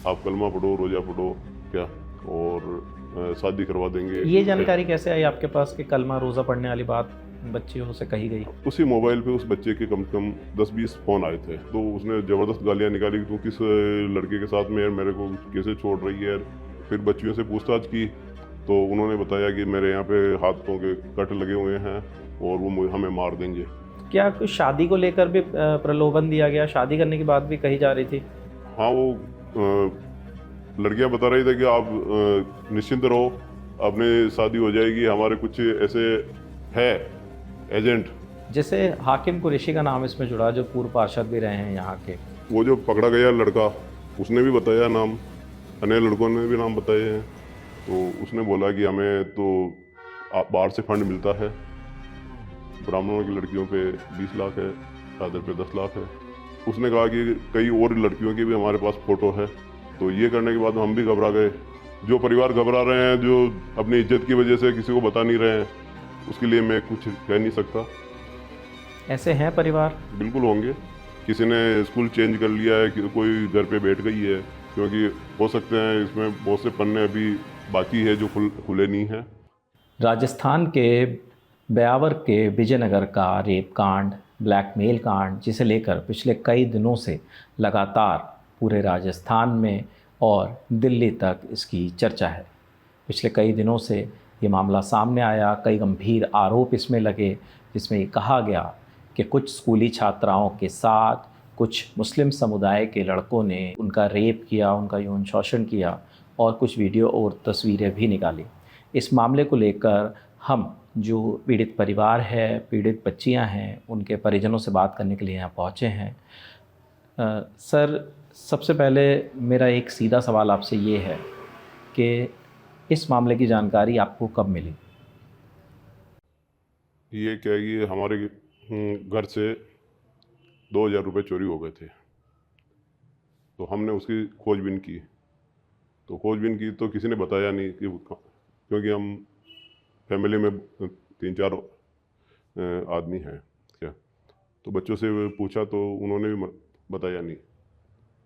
आप कलमा पढ़ो, रोज़ा पढ़ो क्या, और शादी करवा देंगे। ये जानकारी कैसे आई आपके पास कि कलमा रोज़ा पढ़ने वाली बात बच्चियों से कही गई? उसी मोबाइल पे उस बच्चे के कम से कम 10-20 फ़ोन आए थे, तो उसने ज़बरदस्त गालियाँ निकाली कि तू किस लड़के के साथ में यार, मेरे को कैसे छोड़ रही है यार। फिर बच्चियों से पूछताछ की तो उन्होंने बताया कि मेरे यहाँ पे हाथों के कट लगे हुए हैं और वो हमें मार देंगे। क्या कुछ शादी को लेकर भी प्रलोभन दिया गया? शादी करने की बात भी कही जा रही थी। हाँ, वो लड़कियां बता रही थी कि आप निश्चिंत रहो, अपने शादी हो जाएगी, हमारे कुछ ऐसे है एजेंट। जैसे हाकिम कुरैशी का नाम इसमें जुड़ा, जो पूर्व पार्षद भी रहे हैं यहाँ के। वो जो पकड़ा गया लड़का, उसने भी बताया नाम, अन्य लड़कों ने भी नाम बताए हैं। तो उसने बोला कि हमें तो बाहर से फंड मिलता है, ब्राह्मणों की लड़कियों पे 20 लाख है, चादर पे 10 लाख है। उसने कहा कि कई और लड़कियों की भी हमारे पास फ़ोटो है। तो ये करने के बाद हम भी घबरा गए। जो परिवार घबरा रहे हैं, जो अपनी इज्जत की वजह से किसी को बता नहीं रहे हैं, उसके लिए मैं कुछ कह नहीं सकता। ऐसे हैं परिवार? बिल्कुल होंगे। किसी ने स्कूल चेंज कर लिया है, कोई घर पे बैठ गई है, क्योंकि हो सकते हैं इसमें बहुत से पन्ने अभी बाकी है जो खुले नहीं हैं। राजस्थान के ब्यावर के विजयनगर का रेप कांड, ब्लैकमेल कांड, जिसे लेकर पिछले कई दिनों से लगातार पूरे राजस्थान में और दिल्ली तक इसकी चर्चा है। पिछले कई दिनों से ये मामला सामने आया, कई गंभीर आरोप इसमें लगे, जिसमें ये कहा गया कि कुछ स्कूली छात्राओं के साथ कुछ मुस्लिम समुदाय के लड़कों ने उनका रेप किया, उनका यौन शोषण किया और कुछ वीडियो और तस्वीरें भी निकाली। इस मामले को लेकर हम जो पीड़ित परिवार है, पीड़ित बच्चियां हैं, उनके परिजनों से बात करने के लिए यहाँ पहुँचे हैं। सर, सबसे पहले मेरा एक सीधा सवाल आपसे ये है कि इस मामले की जानकारी आपको कब मिली? ये क्या है, ये हमारे घर से 2000 रुपये चोरी हो गए थे। तो हमने उसकी खोजबीन की, तो खोजबीन की तो किसी ने बताया नहीं कि क्योंकि हम फैमिली में 3-4 आदमी हैं क्या। तो बच्चों से पूछा तो उन्होंने भी बताया नहीं।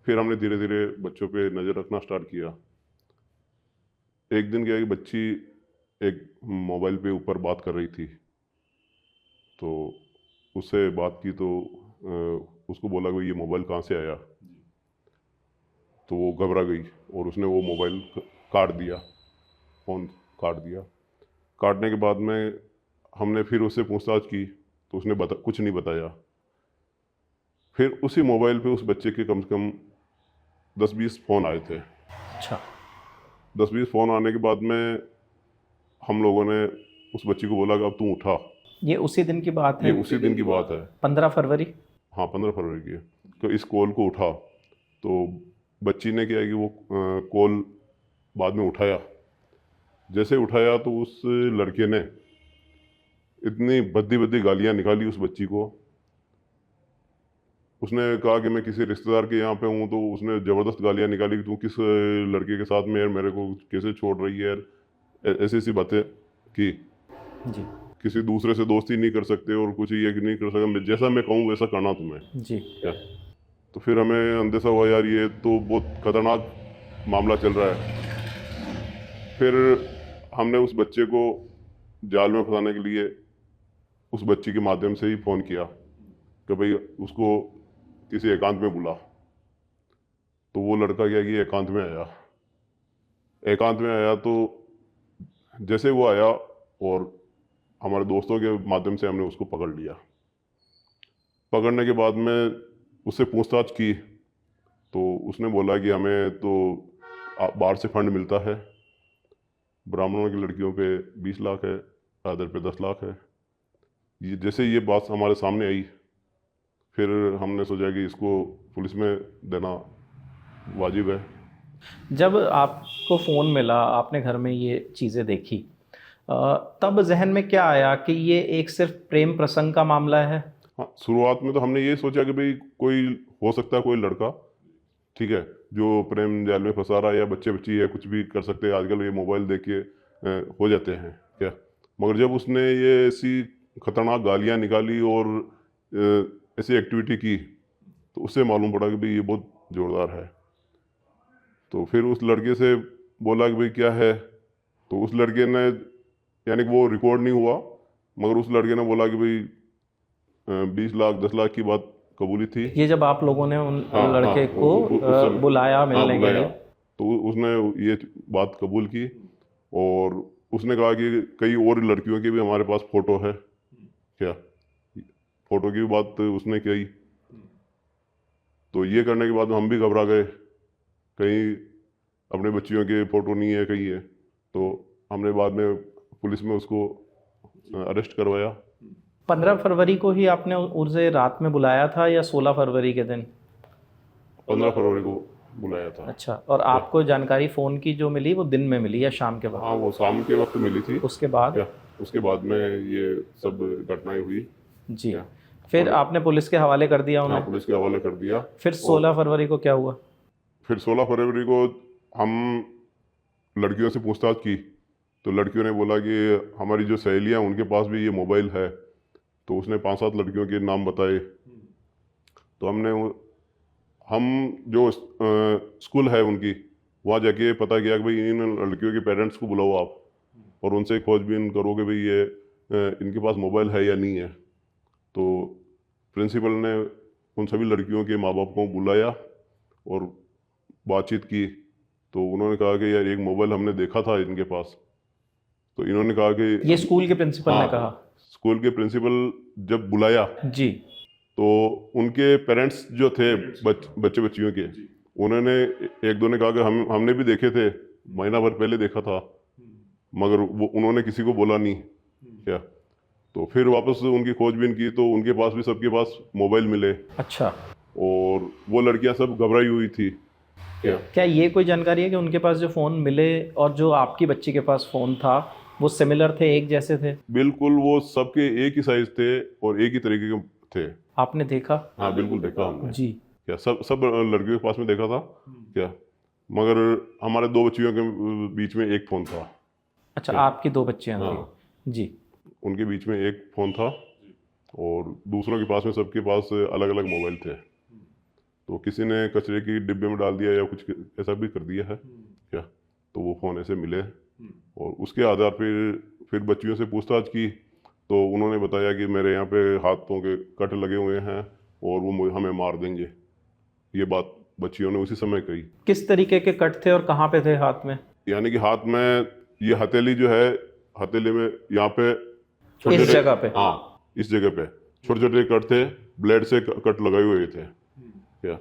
फिर हमने धीरे धीरे बच्चों पे नज़र रखना स्टार्ट किया। एक दिन क्या है कि बच्ची एक मोबाइल पे ऊपर बात कर रही थी, तो उससे बात की तो उसको बोला कि ये मोबाइल कहाँ से आया। तो वो घबरा गई और उसने वो मोबाइल काट दिया, फ़ोन काट दिया। काटने के बाद में हमने फिर उससे पूछताछ की तो उसने कुछ नहीं बताया। फिर उसी मोबाइल पे उस बच्चे के कम से कम 10-20 फ़ोन आए थे। अच्छा। 10-20 फ़ोन आने के बाद में हम लोगों ने उस बच्ची को बोला कि अब तू उठा। ये उसी दिन की बात ये है? उसी दिन की बात है। 15 फरवरी? हाँ, 15 फरवरी की है। तो इस कॉल को उठा तो बच्ची ने क्या है कि वो कॉल बाद में उठाया। जैसे उठाया तो उस लड़के ने इतनी भद्दी भद्दी गालियाँ निकाली उस बच्ची को। उसने कहा कि मैं किसी रिश्तेदार के यहाँ पे हूँ, तो उसने ज़बरदस्त गालियाँ निकाली कि तू किस लड़के के साथ में यार, मेरे को कैसे छोड़ रही है यार। ऐसी ऐसी बातें की। जी। किसी दूसरे से दोस्ती नहीं कर सकते और कुछ ये नहीं कर सकते, जैसा मैं कहूँ वैसा करना तुम्हें जी। क्या। तो फिर हमें अंदेशा हुआ यार, ये तो बहुत खतरनाक मामला चल रहा है। फिर हमने उस बच्चे को जाल में फंसाने के लिए उस बच्ची के माध्यम से ही फ़ोन किया कि भाई उसको किसी एकांत में बुला। तो वो लड़का क्या कि एकांत में आया। एकांत में आया तो जैसे वो आया और हमारे दोस्तों के माध्यम से हमने उसको पकड़ लिया। पकड़ने के बाद में उससे पूछताछ की तो उसने बोला कि हमें तो बाहर से फंड मिलता है, ब्राह्मणों की लड़कियों पे 20 लाख है, चादर पे 10 लाख है। ये जैसे ये बात हमारे सामने आई, फिर हमने सोचा कि इसको पुलिस में देना वाजिब है। जब आपको फ़ोन मिला, आपने घर में ये चीज़ें देखी, तब जहन में क्या आया कि ये एक सिर्फ प्रेम प्रसंग का मामला है? हाँ, शुरुआत में तो हमने ये सोचा कि भाई कोई हो सकता है, कोई लड़का ठीक है जो प्रेम जाल में फंसा रहा है, या बच्चे बच्ची है, कुछ भी कर सकते हैं आजकल, ये मोबाइल देख के हो जाते हैं क्या। मगर जब उसने ये ऐसी खतरनाक गालियाँ निकाली और ऐसी एक्टिविटी की तो उससे मालूम पड़ा कि भाई ये बहुत जोरदार है। तो फिर उस लड़के से बोला कि भाई क्या है, तो उस लड़के ने, यानी कि वो रिकॉर्ड नहीं हुआ, मगर उस लड़के ने बोला कि भाई 20 लाख 10 लाख की बात कबूली थी। ये जब आप लोगों ने उन हाँ हाँ, लड़के को उस समय बुलाया हाँ मिलने के बुलाया, लिए? तो उसने ये बात कबूल की, और उसने कहा कि कई और लड़कियों की भी हमारे पास फ़ोटो है, क्या फ़ोटो की भी बात उसने कही। तो ये करने के बाद हम भी घबरा गए, कहीं अपने बच्चियों के फ़ोटो नहीं है, कहीं है। तो हमने बाद में पुलिस में उसको अरेस्ट करवाया। 15 फरवरी को ही आपने उसे रात में बुलाया था या 16 फरवरी के दिन? 15 फरवरी को बुलाया था। अच्छा, और आपको जानकारी फ़ोन की जो मिली वो दिन में मिली या शाम के हाँ, वक्त? वो शाम के वक्त मिली थी। उसके बाद? क्या उसके बाद में ये सब घटनाएं हुई। जी, क्या फिर और आपने पुलिस के हवाले कर दिया हाँ, उन्हें? पुलिस के हवाले कर दिया। फिर 16 फरवरी को क्या हुआ? फिर 16 फरवरी को हम लड़कियों से पूछताछ की, तो लड़कियों ने बोला कि हमारी जो सहेलियां उनके पास भी ये मोबाइल है। तो उसने 5-7 लड़कियों के नाम बताए। तो हम जो स्कूल है उनकी, वहाँ जाके पता किया कि भाई इन लड़कियों के पेरेंट्स को बुलाओ आप, और उनसे खोजबीन करो कि भाई ये इनके पास मोबाइल है या नहीं है। तो प्रिंसिपल ने उन सभी लड़कियों के माँ बाप को बुलाया और बातचीत की। तो उन्होंने कहा कि यार एक मोबाइल हमने देखा था इनके पास। तो इन्होंने कहा कि ये स्कूल के प्रिंसिपल ने हाँ, कहा? स्कूल के प्रिंसिपल जब बुलाया, जी। तो उनके पेरेंट्स जो थे बच्चे बच्चियों के, उन्होंने एक दो ने कहा कि हमने भी देखे थे, महीना भर पहले देखा था, मगर वो उन्होंने किसी को बोला नहीं। क्या तो फिर वापस उनकी खोजबीन की, तो उनके पास भी सबके पास मोबाइल मिले, अच्छा, और वो लड़कियां सब घबराई हुई थी। क्या क्या ये कोई जानकारी है कि उनके पास जो फ़ोन मिले और जो आपकी बच्ची के पास फ़ोन था वो सिमिलर थे, एक जैसे थे? बिल्कुल, वो सबके एक ही साइज थे और एक ही तरीके के थे। आपने देखा? हाँ बिल्कुल, देखा हमने। जी। क्या सब सब लड़कियों के पास में देखा था। क्या मगर हमारे दो बच्चियों के बीच में एक फ़ोन था। अच्छा, क्या आपकी 2 बच्चियां हाँ, थी? जी। उनके बीच में एक फ़ोन था, और दूसरों के पास में सबके पास अलग अलग मोबाइल थे। तो किसी ने कचरे की डिब्बे में डाल दिया या कुछ ऐसा भी कर दिया है। क्या तो वो फ़ोन ऐसे मिले, और उसके आधार पर फिर बच्चियों से पूछताछ की, तो उन्होंने बताया कि मेरे यहाँ पे हाथों के कट लगे हुए हैं और वो हमें मार देंगे। ये बात बच्चियों ने उसी समय कही। किस तरीके के कट थे और कहाँ पे थे हाथ में? यानी कि हाथ में, ये हथेली जो है, हथेली में यहाँ पे छोटे इस छोटे, जगह पे? हाँ इस जगह पे छोटे छोटे कट थे, ब्लेड से कट लगाए हुए थे। क्या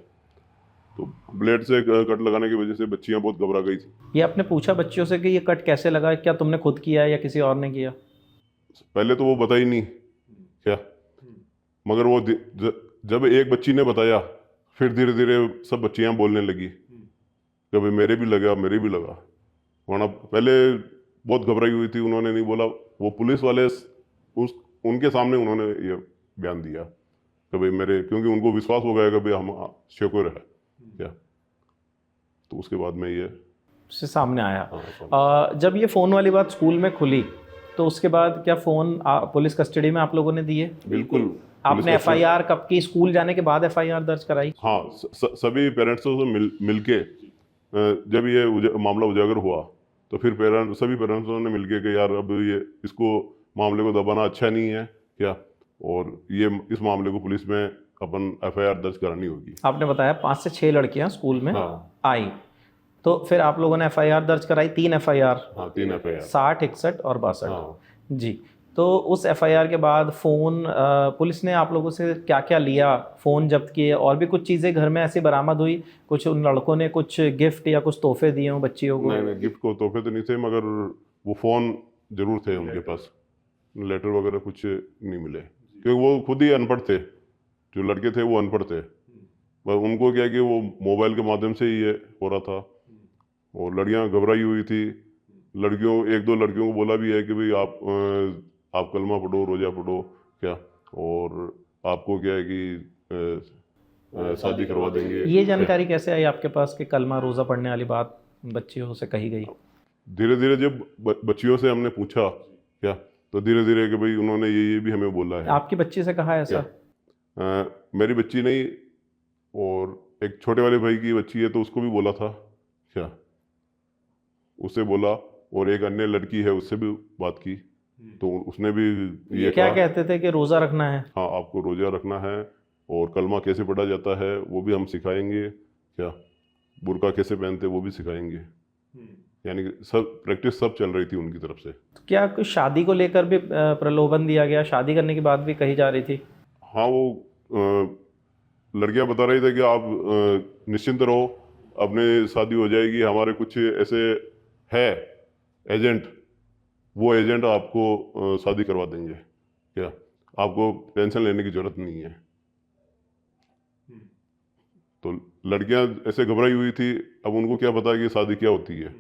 तो ब्लेड से कट लगाने की वजह से बच्चियां बहुत घबरा गई थी। ये आपने पूछा बच्चियों से कि ये कट कैसे लगा? क्या तुमने खुद किया है या किसी और ने किया? पहले तो वो बता ही नहीं। क्या मगर वो जब एक बच्ची ने बताया, फिर धीरे धीरे सब बच्चियां बोलने लगी कि भाई मेरे भी लगा, मेरे भी लगा। वरना पहले बहुत घबराई हुई थी, उन्होंने नहीं बोला। वो पुलिस वाले उस उनके सामने उन्होंने ये बयान दिया कि भाई मेरे, क्योंकि उनको विश्वास हो गया कि भाई हम श्योर है। क्या तो उसके बाद में ये उससे सामने आया। हाँ, जब ये फ़ोन वाली बात स्कूल में खुली तो उसके बाद क्या फ़ोन पुलिस कस्टडी में आप लोगों ने दिए? बिल्कुल। आपने एफआईआर कब की? स्कूल जाने के बाद एफआईआर दर्ज कराई? हाँ, सभी पेरेंट्सों से मिलके जब ये मामला उजागर हुआ, तो फिर सभी पेरेंट्सों ने मिलके कि यार अब ये इसको मामले को दबाना अच्छा नहीं है। क्या और ये इस मामले को पुलिस में अपन एफआईआर दर्ज करानी होगी। आपने बताया 5 से 6 लड़कियां स्कूल में हाँ आई, तो फिर आप लोगों ने एफआईआर दर्ज कराई, 3 एफआईआर, हाँ, 3 एफआईआर। 60, 61 और 62। हाँ, जी। तो उस एफआईआर के बाद फ़ोन पुलिस ने आप लोगों से क्या क्या लिया? फ़ोन जब्त किए और भी कुछ चीज़ें घर में ऐसी बरामद हुई? कुछ उन लड़कों ने कुछ गिफ्ट या कुछ तोहफे दिए हों बच्चियों को? नहीं नहीं, गिफ्ट को तोहफे तो नहीं थे, मगर वो फ़ोन जरूर थे उनके पास। लेटर वगैरह कुछ नहीं मिले, क्योंकि वो खुद ही अनपढ़ थे। जो लड़के थे वो अनपढ़ थे, पर उनको क्या है कि वो मोबाइल के माध्यम से ही ये हो रहा था, और लड़कियां घबराई हुई थी। एक दो लड़कियों को बोला भी है कि भाई आप कलमा पढ़ो, रोजा पढ़ो। क्या और आपको क्या है कि शादी करवा देंगे। ये जानकारी कैसे आई आपके पास कि कलमा रोज़ा पढ़ने वाली बात बच्चियों से कही गई? धीरे धीरे जब बच्चियों से हमने पूछा, क्या तो धीरे धीरे कि भाई उन्होंने ये भी हमें बोला है। आपकी बच्ची से कहा ऐसा? मेरी बच्ची नहीं, और एक छोटे वाले भाई की बच्ची है, तो उसको भी बोला था क्या उससे बोला, और एक अन्य लड़की है उससे भी बात की, तो उसने भी ये क्या कहते थे कि रोज़ा रखना है? हाँ आपको रोज़ा रखना है, और कलमा कैसे पढ़ा जाता है वो भी हम सिखाएंगे, क्या बुर्का कैसे पहनते वो भी सिखाएंगे। यानी कि सब प्रैक्टिस सब चल रही थी उनकी तरफ से। तो क्या कुछ शादी को लेकर भी प्रलोभन दिया गया, शादी करने की बात भी कही जा रही थी? हाँ वो लड़कियां बता रही थी कि आप निश्चिंत रहो, अपने शादी हो जाएगी, हमारे कुछ ऐसे है एजेंट, वो एजेंट आपको शादी करवा देंगे, क्या आपको टेंशन लेने की जरूरत नहीं है। तो लड़कियां ऐसे घबराई हुई थी, अब उनको क्या पता कि शादी क्या होती है,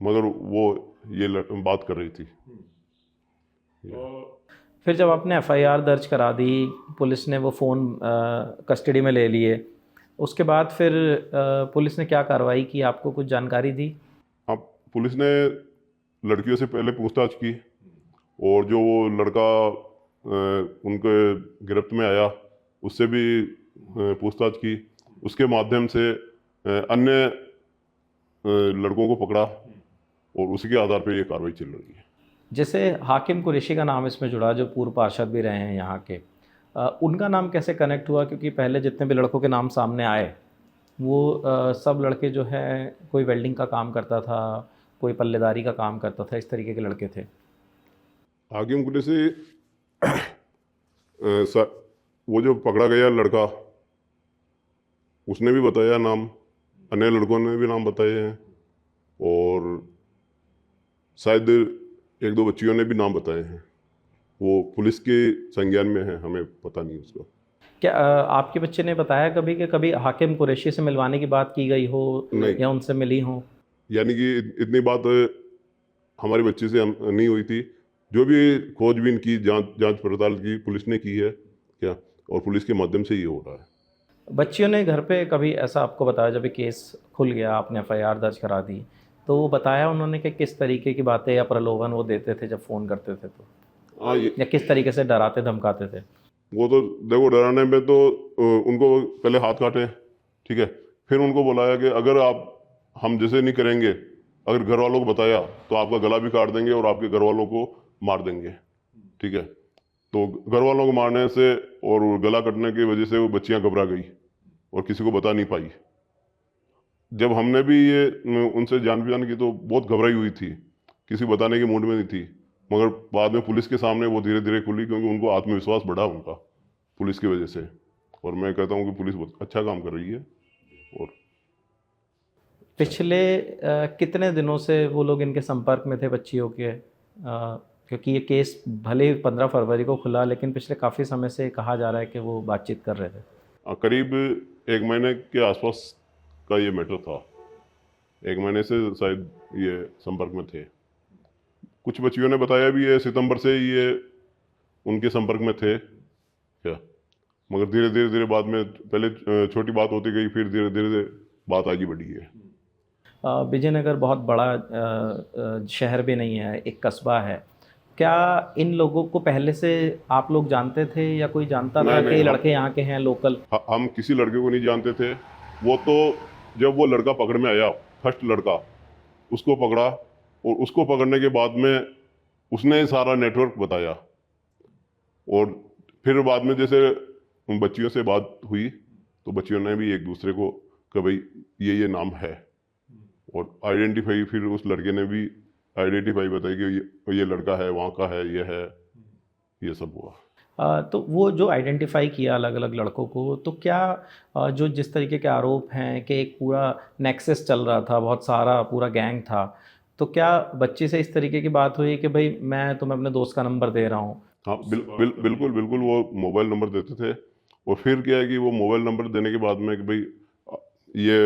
मगर वो ये बात कर रही थी। फिर जब आपने एफआईआर दर्ज करा दी, पुलिस ने वो फ़ोन कस्टडी में ले लिए, उसके बाद फिर पुलिस ने क्या कार्रवाई की, आपको कुछ जानकारी दी? हाँ पुलिस ने लड़कियों से पहले पूछताछ की, और जो वो लड़का उनके गिरफ्त में आया उससे भी पूछताछ की, उसके माध्यम से अन्य लड़कों को पकड़ा, और उसी के आधार पर ये कार्रवाई चल रही है। जैसे हाकिम कुरैशी का नाम इसमें जुड़ा, जो पूर्व पार्षद भी रहे हैं यहाँ के, उनका नाम कैसे कनेक्ट हुआ? क्योंकि पहले जितने भी लड़कों के नाम सामने आए वो सब लड़के जो है, कोई वेल्डिंग का काम करता था, कोई पल्लेदारी का काम करता था, इस तरीके के लड़के थे। हाकिम कुरैशी वो जो पकड़ा गया लड़का, उसने भी बताया नाम, अन्य लड़कों ने भी नाम बताए हैं, और शायद एक दो बच्चियों ने भी नाम बताए हैं। वो पुलिस के संज्ञान में है, हमें पता नहीं उसका। क्या आपके बच्चे ने बताया कभी कि कभी हाकिम कुरैशी से मिलवाने की बात की गई हो नहीं, या उनसे मिली हो? यानी कि इतनी बात हमारे बच्चे से नहीं हुई थी। जो भी खोजबीन की, जांच पड़ताल की पुलिस ने की है, क्या, और पुलिस के माध्यम से ये हो रहा है। बच्चियों ने घर पे कभी ऐसा आपको बताया, जब ये केस खुल गया, आपने एफआईआर दर्ज करा दी, तो वो बताया उन्होंने कि किस तरीके की बातें या प्रलोभन वो देते थे जब फ़ोन करते थे तो, हाँ या किस तरीके से डराते धमकाते थे? वो तो देखो, डराने में तो उनको पहले हाथ काटे, ठीक है, फिर उनको बुलाया कि अगर आप हम जैसे नहीं करेंगे, अगर घर वालों को बताया तो आपका गला भी काट देंगे और आपके घर वालों को मार देंगे, ठीक है। तो घर वालों को मारने से और गला कटने की वजह से वो बच्चियां घबरा गई और किसी को बता नहीं पाई। जब हमने भी ये उनसे जान पहचान की तो बहुत घबराई हुई थी, किसी बताने के मूड में नहीं थी, मगर बाद में पुलिस के सामने वो धीरे धीरे खुली, क्योंकि उनको आत्मविश्वास बढ़ा उनका पुलिस की वजह से। और मैं कहता हूँ कि पुलिस बहुत अच्छा काम कर रही है। और पिछले कितने दिनों से वो लोग इनके संपर्क में थे बच्चियों के? क्योंकि ये केस भले 15 फरवरी को खुला, लेकिन पिछले काफ़ी समय से कहा जा रहा है कि वो बातचीत कर रहे थे। करीब 1 महीने के आसपास का ये मैटर था, 1 महीने से शायद ये संपर्क में थे। कुछ बच्चियों ने बताया भी है सितंबर से ये उनके संपर्क में थे, क्या, मगर धीरे धीरे धीरे बाद में पहले छोटी बात होती गई, फिर धीरे धीरे बात आगे बढ़ी है। विजयनगर बहुत बड़ा शहर भी नहीं है, एक कस्बा है। क्या इन लोगों को पहले से आप लोग जानते थे, या कोई जानता था कि लड़के यहाँ के हैं लोकल? हम किसी लड़के को नहीं जानते थे। वो तो जब वो लड़का पकड़ में आया, फर्स्ट लड़का, उसको पकड़ा, और उसको पकड़ने के बाद में उसने सारा नेटवर्क बताया, और फिर बाद में जैसे उन बच्चियों से बात हुई तो बच्चियों ने भी एक दूसरे को कि भाई ये नाम है, और आइडेंटिफाई, फिर उस लड़के ने भी आइडेंटिफाई बताई कि ये लड़का है, वहाँ का है, ये है, ये सब हुआ। तो वो जो आइडेंटिफाई किया अलग अलग लड़कों को, तो क्या जो जिस तरीके के आरोप हैं कि एक पूरा नेक्सस चल रहा था, बहुत सारा पूरा गैंग था, तो क्या बच्चे से इस तरीके की बात हुई कि भाई मैं तुम्हें अपने दोस्त का नंबर दे रहा हूँ? हाँ बिल्कुल बिल्कुल, वो मोबाइल नंबर देते थे, और फिर क्या है कि वो मोबाइल नंबर देने के बाद में कि भाई ये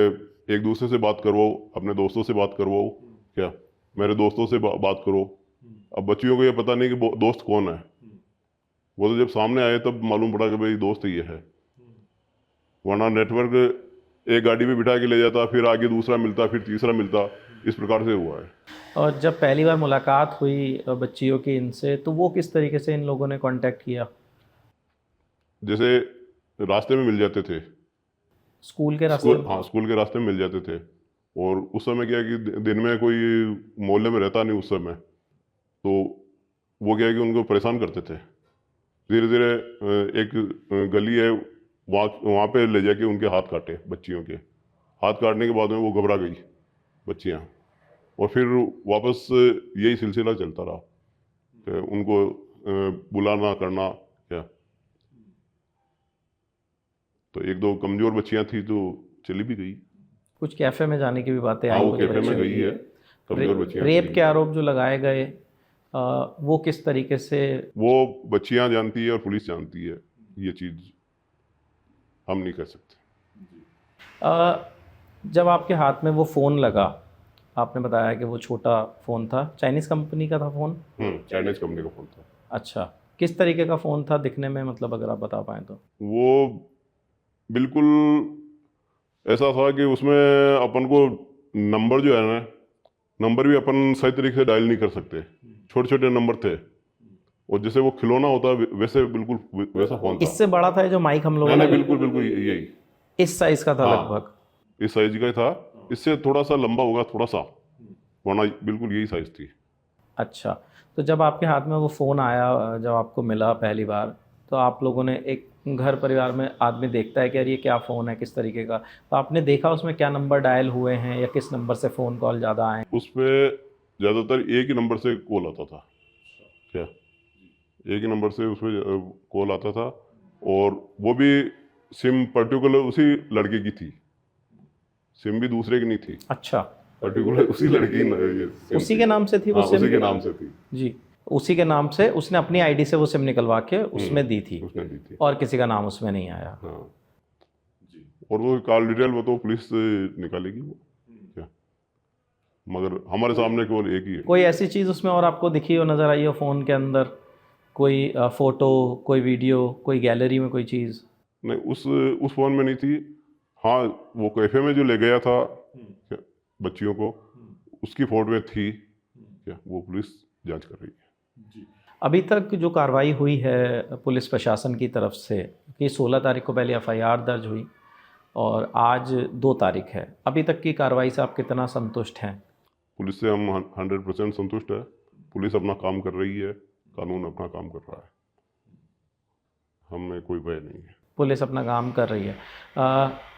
एक दूसरे से बात करवाओ, अपने दोस्तों से बात करवाओ, क्या मेरे दोस्तों से बात करो। अब बच्चियों को ये पता नहीं कि दोस्त कौन है, वो तो जब सामने आए तब मालूम पड़ा कि भाई दोस्त ये है, वरना नेटवर्क एक गाड़ी में बिठा के ले जाता, फिर आगे दूसरा मिलता, फिर तीसरा मिलता, इस प्रकार से हुआ है। और जब पहली बार मुलाकात हुई बच्चियों की इनसे, तो वो किस तरीके से इन लोगों ने कांटेक्ट किया? जैसे रास्ते में मिल जाते थे, स्कूल के रास्ते? हाँ स्कूल के रास्ते में मिल जाते थे, और उस समय क्या है कि दिन में कोई मोहल्ले में रहता नहीं उस समय, तो वो क्या है कि उनको परेशान करते थे। धीरे धीरे एक गली है, वहाँ वहाँ पे ले जाके उनके हाथ काटे बच्चियों के। हाथ काटने के बाद में वो घबरा गई बच्चियाँ, और फिर वापस यही सिलसिला चलता रहा कि उनको बुलाना करना क्या। तो एक दो कमज़ोर बच्चियाँ थी तो चली भी गई। कुछ कैफ़े में जाने की भी बातें हाँ, आई वो कुछ कैफे में बच्चियों गई की। है, कमज़ोर बच्चियाँ रेप चली के गई। आरोप जो लगाए गए, वो किस तरीके से? वो बच्चियाँ जानती है और पुलिस जानती है, ये चीज़ हम नहीं कर सकते। अ, जब आपके हाथ में वो फ़ोन लगा, आपने बताया कि वो छोटा फ़ोन था, चाइनीज़ कंपनी का था फ़ोन? चाइनीज कंपनी का फ़ोन था। अच्छा, किस तरीके का फ़ोन था दिखने में, मतलब अगर आप बता पाएँ तो? वो बिल्कुल ऐसा था कि उसमें अपन को नंबर जो है ना, नंबर भी अपन सही तरीके से डायल नहीं कर सकते, छोटे छोटे नंबर थे, और जैसे वो खिलौना होता है वैसे बिल्कुल वैसा फ़ोन था। इससे बड़ा था ये जो माइक हम लोगों नहीं ने? नहीं, बिल्कुल बिल्कुल यही। इस साइज़ का था हाँ, लगभग? इस साइज का ही था, इससे थोड़ा सा लंबा होगा थोड़ा सा, वरना बिल्कुल यही साइज थी। अच्छा, तो जब आपके हाथ में वो फ़ोन आया, जब आपको मिला पहली बार, तो आप लोगों ने, एक घर परिवार में आदमी देखता है कि यार ये क्या फ़ोन है, किस तरीके का, तो आपने देखा उसमें क्या नंबर डायल हुए हैं या किस नंबर से फ़ोन कॉल ज़्यादा आए? उस पे ज़्यादातर एक ही नंबर से कॉल आता था क्या, एक ही नंबर से उस पर कॉल आता था, और वो भी सिम पर्टिकुलर उसी लड़के की थी, सिम भी दूसरे की नहीं थी, अच्छा, पर्टिकुलर उसी लड़की की ये सिम उसी थी। के नाम से थी वो हाँ, सिम? उसी के नाम से थी। जी, उसी के नाम से उसने अपनी आईडी से वो सिम निकलवा के उसमें दी थी, उसने दी थी। और किसी का नाम उसमें नहीं आया। हाँ, और वो कॉल डिटेल वो तो पुलिस से निकालेगी वो क्या, मगर हमारे सामने केवल एक ही है। कोई ऐसी चीज़ उसमें और आपको दिखी हो, नज़र आई हो फ़ोन के अंदर? कोई फ़ोटो, कोई वीडियो, कोई गैलरी में कोई चीज़? नहीं, उस फोन में नहीं थी। हाँ, वो कैफे में जो ले गया था क्या, बच्चियों को, उसकी फोटो थी क्या, वो पुलिस जांच कर रही है। अभी तक जो कार्रवाई हुई है पुलिस प्रशासन की तरफ से, कि 16 तारीख को पहले एफआईआर दर्ज हुई और आज 2 तारीख है, अभी तक की कार्रवाई से आप कितना संतुष्ट हैं? पुलिस से हम 100% संतुष्ट है। पुलिस अपना काम कर रही है, कानून अपना काम कर रहा है, हमें कोई भय नहीं है। पुलिस अपना काम कर रही है।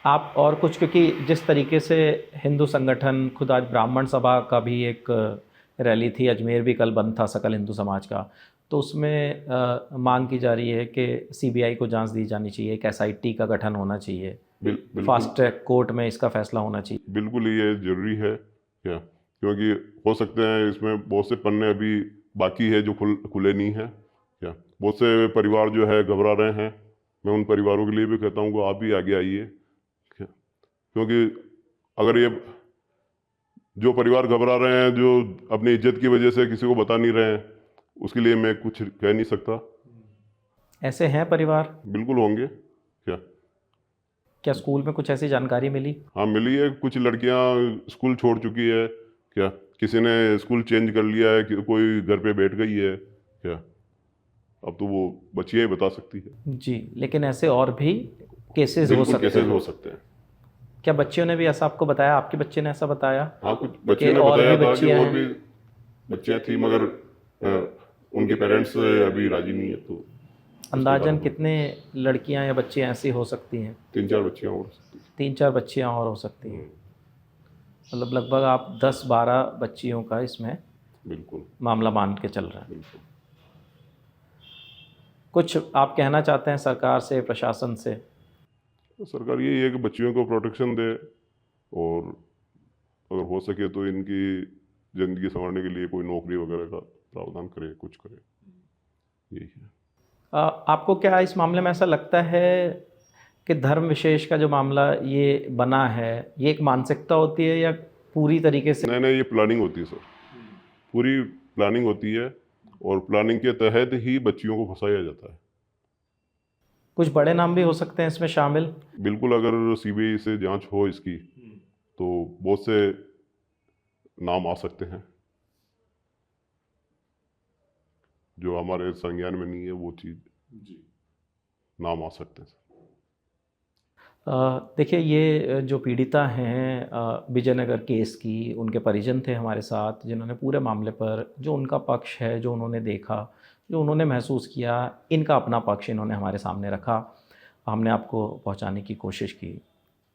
आप और कुछ, क्योंकि जिस तरीके से हिंदू संगठन, खुद आज ब्राह्मण सभा का भी एक रैली थी, अजमेर भी कल बंद था सकल हिंदू समाज का, तो उसमें मांग की जा रही है कि सीबीआई को जांच दी जानी चाहिए, एक एसआईटी का गठन होना चाहिए, बिल्कुल फास्ट ट्रैक कोर्ट में इसका फैसला होना चाहिए। बिल्कुल ये जरूरी है क्या, क्योंकि हो सकते हैं इसमें बहुत से पन्ने अभी बाकी है जो खुले नहीं है क्या। बहुत से परिवार जो है घबरा रहे हैं, मैं उन परिवारों के लिए भी कहता हूँ कि आप भी आगे आइए क्या, क्योंकि अगर ये जो परिवार घबरा रहे हैं, जो अपनी इज्जत की वजह से किसी को बता नहीं रहे हैं, उसके लिए मैं कुछ कह नहीं सकता। ऐसे हैं परिवार? बिल्कुल होंगे क्या। क्या स्कूल में कुछ ऐसी जानकारी मिली? हाँ, मिली है, कुछ लड़कियां स्कूल छोड़ चुकी है क्या, किसी ने स्कूल चेंज कर लिया है, कोई घर पे बैठ गई है क्या, अब तो वो बच्चियां ही बता सकती है। जी, लेकिन ऐसे और भी केसेस हो बिल्कुल सकते केसेस हैं। हो सकते हैं। क्या बच्चियों ने भी ऐसा आपको बताया, आपके बच्चे ने ऐसा बताया? हाँ, कुछ कि बच्चियों ने और बताया भी था कि बच्चियां और हैं? भी बच्चियां थी, मगर उनके पेरेंट्स अभी राजी नहीं है, तो अंदाजन कितने लड़कियां या बच्चियां ऐसी हो सकती हैं? 3-4 बच्चियां और हो सकती 3-4 बच्चियां और हो सकती हैं। हैं। मतलब लगभग आप 10-12 बच्चियों का इसमें बिल्कुल मामला मान के चल रहा है। बिल्कुल। कुछ आप कहना चाहते हैं सरकार से, प्रशासन से? तो सरकार यही है कि बच्चियों को प्रोटेक्शन दे, और अगर हो सके तो इनकी ज़िंदगी संवारने के लिए कोई नौकरी वगैरह का प्रावधान करे, कुछ करे, यही है। आपको क्या इस मामले में ऐसा लगता है कि धर्म विशेष का जो मामला ये बना है, ये एक मानसिकता होती है या पूरी तरीके से? नहीं नहीं, ये प्लानिंग होती है सर, पूरी प्लानिंग होती है, और प्लानिंग के तहत ही बच्चियों को फंसाया जाता है। कुछ बड़े नाम भी हो सकते हैं इसमें शामिल? बिल्कुल, अगर सीबीआई से जांच हो इसकी, तो बहुत से नाम आ सकते हैं जो हमारे संज्ञान में नहीं है, वो चीज़ नाम आ सकते हैं। देखिए ये जो पीड़िता हैं विजयनगर केस की, उनके परिजन थे हमारे साथ जिन्होंने पूरे मामले पर जो उनका पक्ष है, जो उन्होंने देखा, जो उन्होंने महसूस किया, इनका अपना पक्ष इन्होंने हमारे सामने रखा। हमने आपको पहुंचाने की कोशिश की।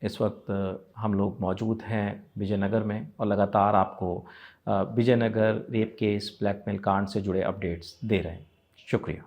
इस वक्त हम लोग मौजूद हैं विजयनगर में और लगातार आपको विजयनगर रेप केस, ब्लैकमेल कांड से जुड़े अपडेट्स दे रहे हैं। शुक्रिया।